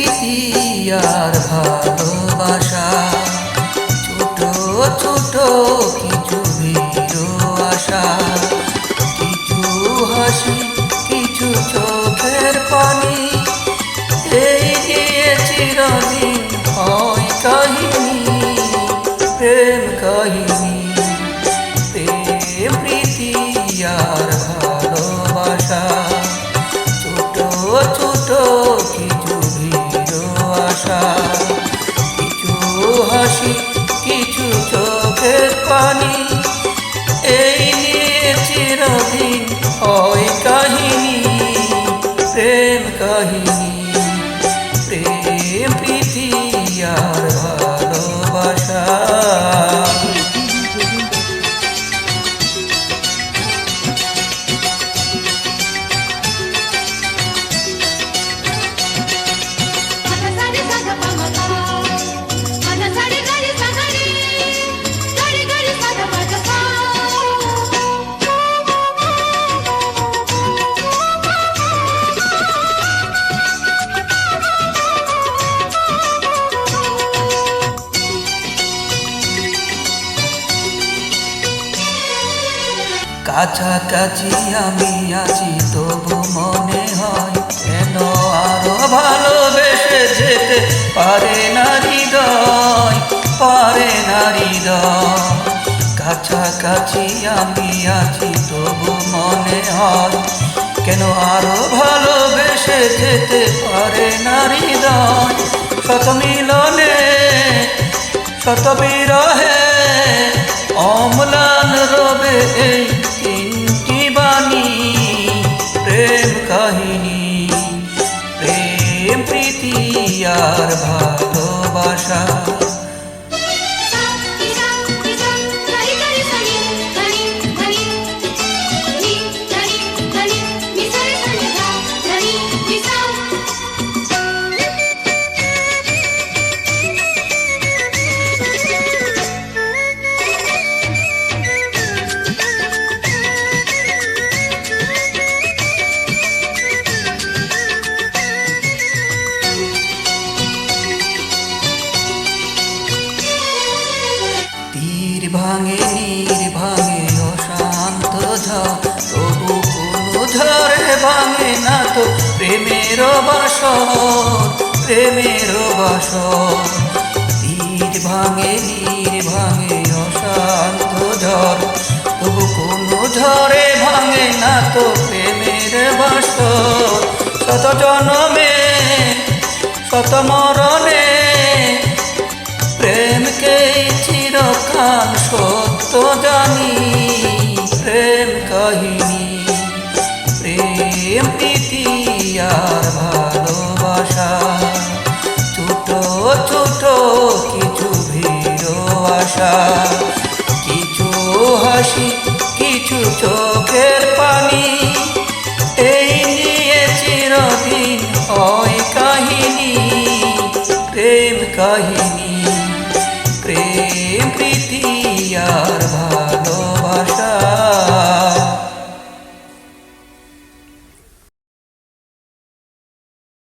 প্রীতি আর ভালোবাসা, ছোট ছোট কিছু ভিড় আশা, কিছু হাসি কিছু চোখের পানি, এই নিয়ে চিরদিন হয় কাহিনী, প্রেম কাহিনী। প্রেম প্রীতি আর ভালোবাসা, ছোট ছোট কিছু ভিড় আশা, কিছু হাসি কিছু চোখের পানি, এই নিয়ে চিরদিন হয় কাহিনী, প্রেম কাহিনী। প্রেম প্রীতি আর ভালোবাসা। কাছাকাছি আমি আছি তবু মনে হয় কেন আরো ভালোবেসে যেতে পারে না হৃদয়, পারে না হৃদয়। কাছাকাছি আমি আছি তবু মনে হয় কেন আরো ভালোবেসে যেতে পারে না হৃদয়। শত মিলনে শত বিরহে অম্লান রবে এই তিনটি বাণী, প্রেম কাহিনী। প্রেম প্রীতি আর ভালোবাসা। ভাঙে নীর ভাঙে অশান্ত ঝড়, তবু কোনো ঝড়ে ভাঙে না তো প্রেমের বাসর, প্রেমের বাসর। তীর ভাঙে নীর ভাঙে অশান্ত ঝড়, তবু কোনো ঝড়ে ভাঙে না তো প্রেমের বাসর। শত জনমে শত মরণে প্রেমকে চিরকাল সত্য জানি, প্রেম কাহিনী। প্রেম প্রীতি আর ভালোবাসা, ছোট ছোট কিছু ভিড় আশা, কিছু হাসি কিছু চোখের পানি, এই নিয়ে চিরদিন হয় কাহিনী, প্রেম কাহিনী।